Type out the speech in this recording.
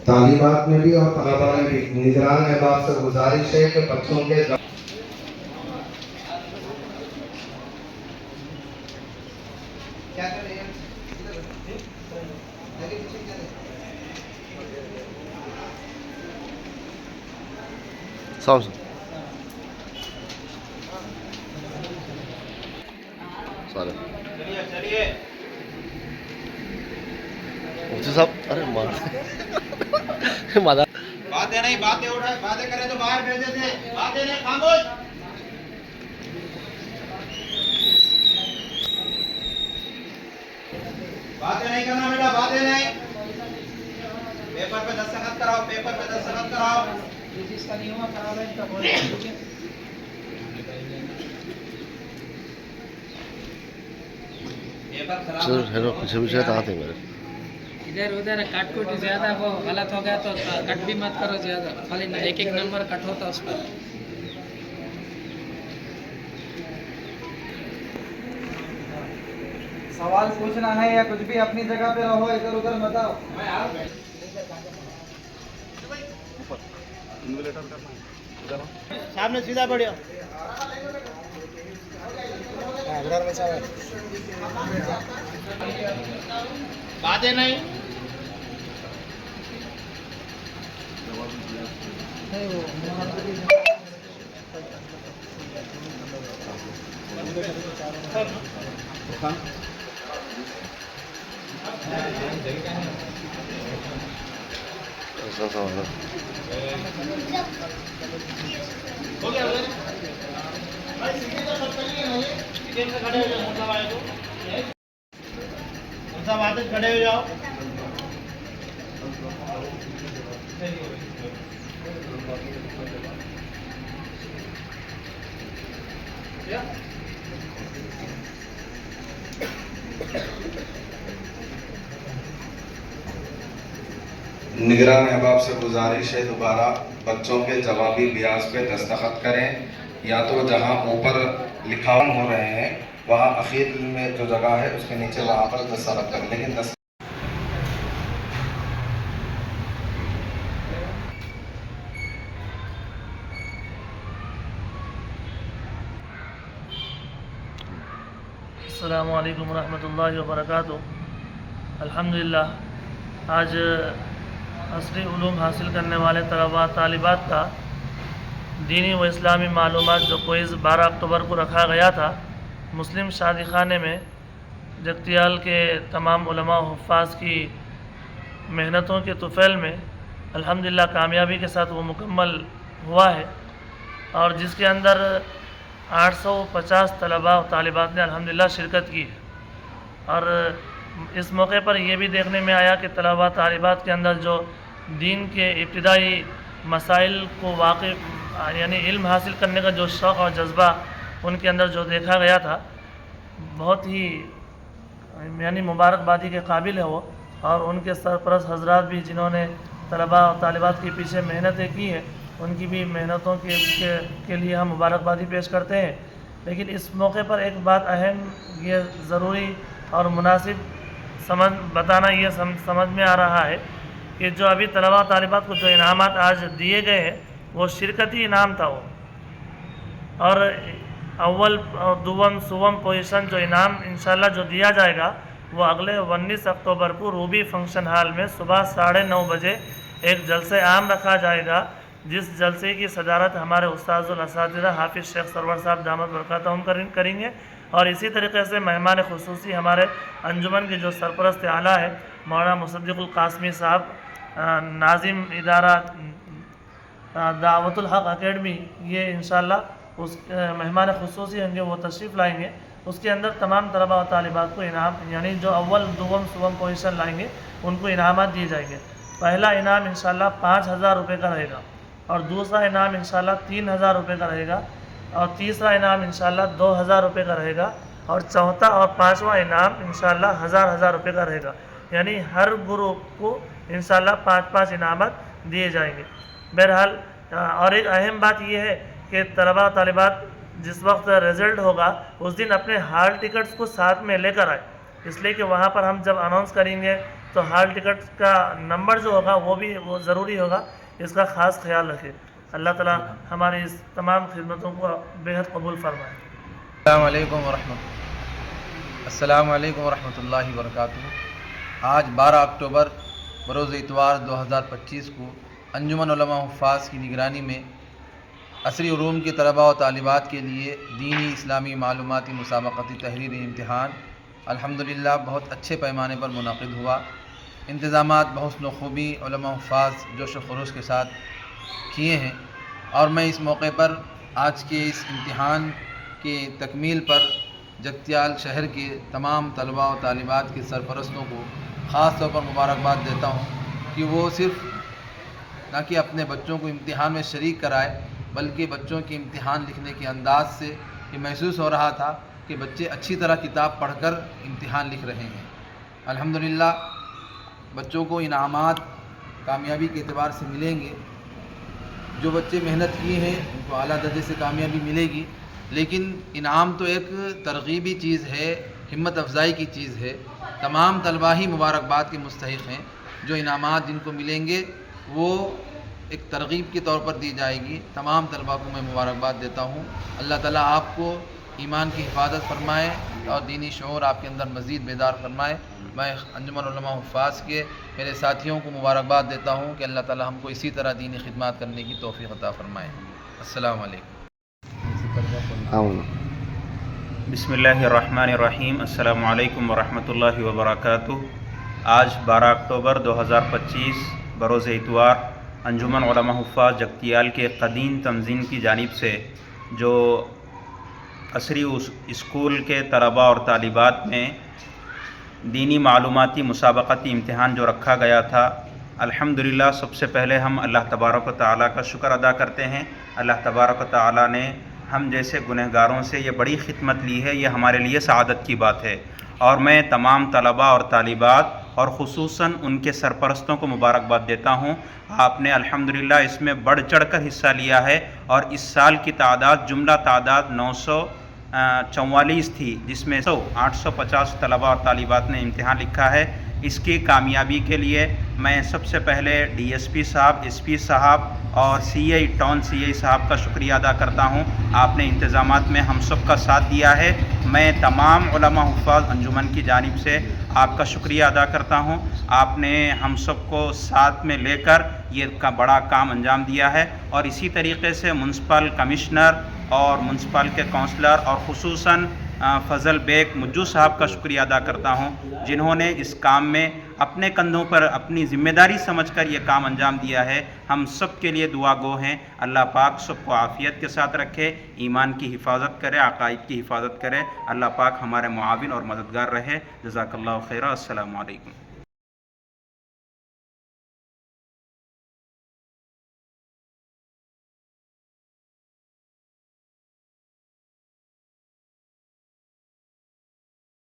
तालीमात में भी और तलबा में भी निगरान अहबाब से गुजारिश है कि बच्चों के Sounds. Sorry. चलिए मुफ्ती साहब, अरे मादा बातें नहीं, बातें उठाए, बातें करें तो बाहर भेज देते, बातें नहीं, खामोश। बातें नहीं करना बेटा, बातें नहीं। पेपर पे दस्तखत कराओ, पेपर पे दस्तखत कराओ। जिसका नहीं हुआ करा लो, इसका बोल पेपर खराब सर हेलो पीछे पीछे आते मेरे इधर उधर काट कुट ज्यादा वो गलत हो गया तो कट भी मत करो ज्यादा, खाली ना एक एक नंबर कट होता उस पर। सवाल पूछना है या कुछ भी अपनी जगह पे रहो, इधर उधर मत आओ। सामने सीधा बढ़िया। बातें नहीं। ऐसा सवाल है। हो गया भाई, सीधे तो सब चलिए ना, ये सीधे से खड़े हो जाओ। मुर्दा भाई को मुर्दा भाई से खड़े हो जाओ। निगरान अहबाब से गुजारिश है दोबारा बच्चों के जवाबी ब्याज पे दस्तखत करें, या तो जहां ऊपर लिखा हो रहे हैं वहां अखीर में जो जगह है उसके नीचे वहां पर दस्तखत करें, लेकिन अस्सलामु अलैकुम रहमतुल्लाहि व बरकातुहू। अल्हम्दुलिल्लाह, आज असली उलूम हासिल करने वाले तलबा तालिबात का दीनी व इस्लामी मालूमात जो क्विज़ 12 अक्टूबर को रखा गया था, मुस्लिम शादी खाने में जगतियाल के तमाम उलमा व हुफ़्फ़ाज़ की मेहनतों के तुफ़ैल में अल्हम्दुलिल्लाह कामयाबी के साथ वो मुकम्मल हुआ है, और जिसके अंदर 850 तलबा और तालिबात ने अल्हम्दुलिल्लाह शिरकत की है। और इस मौके पर यह भी देखने में आया कि तलबा तालिबात के अंदर जो दीन के इब्तिदाई मसाइल को वाक़िफ़ यानी इल्म हासिल करने का जो शौक़ और जज्बा उनके अंदर जो देखा गया था, बहुत ही यानी मुबारकबादी के काबिल है वो। और उनके सरपरस्त हजरात भी जिन्होंने तलबा और तालिबात के पीछे मेहनतें की हैं, उनकी भी मेहनतों के लिए हम मुबारकबादी पेश करते हैं। लेकिन इस मौके पर एक बात अहम, ये ज़रूरी और मुनासिब बताना ये समझ में आ रहा है कि जो अभी तलबा तालिबात को जो इनामात आज दिए गए हैं वो शिरकती इनाम था वो, और अव्वल और दुवम सुवम पोजीशन जो इनाम इंशाल्लाह जो दिया जाएगा वो अगले 19 अक्टूबर को रूबी फंक्शन हॉल में सुबह 9:30 बजे एक जलसे आम रखा जाएगा, जिस जलसे की सदारत हमारे उस्ताजुल असातिज़ा हाफिज़ शेख सरवर साहब दामद बरकातहुम करेंगे। और इसी तरीके से मेहमान खुसूसी हमारे अंजुमन के जो सरपरस्त आला है मौलाना मुसद्दिकुल कासमी साहब, नाजिम इदारा दावतुल हक अकेडमी, ये इंशाल्लाह उस मेहमान खुसूसी होंगे, वो तशरीफ़ लाएंगे। उसके अंदर तमाम तलबा और तालिबात को इनाम यानी जो अव्वल दुवम सुवम पोजीशन लाएंगे उनको इनामात दिए जाएंगे। पहला इनाम इंशाल्लाह 5,000 रुपये का रहेगा, और दूसरा इनाम इंशाल्लाह 3,000 रुपये का रहेगा, और तीसरा इनाम इंशाल्लाह 2,000 रुपये का रहेगा, और चौथा और पाँचवा इनाम इंशाल्लाह 1,000 रुपये का रहेगा। यानी हर ग्रुप को इंशाल्लाह 5-5 इनामत दिए जाएंगे। बहरहाल, और एक अहम बात यह है कि तलबा तालिबात जिस वक्त रिज़ल्ट होगा उस दिन अपने हाल टिकट्स को साथ में लेकर आए, इसलिए कि वहाँ पर हम जब अनाउंस करेंगे تو ہال ٹکٹ کا نمبر جو ہوگا وہ ضروری ہوگا، اس کا خاص خیال رکھے۔ اللہ تعالیٰ ہماری اس تمام خدمتوں کو بےحد قبول فرمائے۔ السلام علیکم ورحمۃ اللہ وبرکاتہ۔ آج 12 اکتوبر بروز اتوار 2025 کو انجمن علماء حفاظ کی نگرانی میں عصری علوم کے طلباء و طالبات کے لیے دینی اسلامی معلوماتی مسابقتی تحریری امتحان الحمدللہ بہت اچھے پیمانے پر منعقد ہوا۔ انتظامات بحسن و خوبی علماء حفاظ جوش و خروش کے ساتھ کیے ہیں، اور میں اس موقع پر آج کے اس امتحان کے تکمیل پر جگتیال شہر کے تمام طلباء و طالبات کے سرپرستوں کو خاص طور پر مبارکباد دیتا ہوں کہ وہ صرف نہ کہ اپنے بچوں کو امتحان میں شریک کرائے، بلکہ بچوں کے امتحان لکھنے کے انداز سے یہ محسوس ہو رہا تھا کہ بچے اچھی طرح کتاب پڑھ کر امتحان لکھ رہے ہیں۔ الحمدللہ بچوں کو انعامات کامیابی کے اعتبار سے ملیں گے۔ جو بچے محنت کیے ہیں ان کو اعلیٰ درجے سے کامیابی ملے گی، لیکن انعام تو ایک ترغیبی چیز ہے، ہمت افزائی کی چیز ہے۔ تمام طلباء ہی مبارکباد کے مستحق ہیں۔ جو انعامات جن کو ملیں گے وہ ایک ترغیب کے طور پر دی جائے گی۔ تمام طلباء کو میں مبارکباد دیتا ہوں۔ اللہ تعالیٰ آپ کو ایمان کی حفاظت فرمائے اور دینی شعور آپ کے اندر مزید بیدار فرمائے۔ میں انجمن علماء حفاظ کے میرے ساتھیوں کو مبارکباد دیتا ہوں کہ اللہ تعالیٰ ہم کو اسی طرح دینی خدمات کرنے کی توفیق عطا فرمائے۔ السلام علیکم۔ بسم اللہ الرحمن الرحیم۔ السلام علیکم ورحمۃ اللہ وبرکاتہ۔ آج 12 اکتوبر 2025 بروز اتوار انجمن علماء حفاظ جگتیال کے قدیم تنظیم کی جانب سے جو عصری اسکول کے طلباء اور طالبات میں دینی معلوماتی مسابقتی امتحان جو رکھا گیا تھا، الحمدللہ سب سے پہلے ہم اللہ تبارک و تعالیٰ کا شکر ادا کرتے ہیں۔ اللہ تبارک و تعالیٰ نے ہم جیسے گنہگاروں سے یہ بڑی خدمت لی ہے، یہ ہمارے لیے سعادت کی بات ہے، اور میں تمام طلباء اور طالبات اور خصوصاً ان کے سرپرستوں کو مبارکباد دیتا ہوں۔ آپ نے الحمدللہ اس میں بڑھ چڑھ کر حصہ لیا ہے، اور اس سال کی تعداد جملہ تعداد 944 تھی، جس میں 850 طلباء اور طالبات نے امتحان لکھا ہے۔ اس کی کامیابی کے لیے میں سب سے پہلے ڈی ایس پی صاحب، ایس پی صاحب اور سی آئی ٹاؤن سی آئی صاحب کا شکریہ ادا کرتا ہوں۔ آپ نے انتظامات میں ہم سب کا ساتھ دیا ہے۔ میں تمام علماء حفاظ انجمن کی جانب سے آپ کا شکریہ ادا کرتا ہوں۔ آپ نے ہم سب کو ساتھ میں لے کر یہ بڑا کام انجام دیا ہے، اور اسی طریقے سے میونسپل کمشنر اور میونسپل کے کونسلر اور خصوصاً فضل بیگ مجو صاحب کا شکریہ ادا کرتا ہوں، جنہوں نے اس کام میں اپنے کندھوں پر اپنی ذمہ داری سمجھ کر یہ کام انجام دیا ہے۔ ہم سب کے لیے دعا گو ہیں، اللہ پاک سب کو عافیت کے ساتھ رکھے، ایمان کی حفاظت کرے، عقائد کی حفاظت کرے۔ اللہ پاک ہمارے معاون اور مددگار رہے۔ جزاک اللہ خیرہ۔ السلام علیکم۔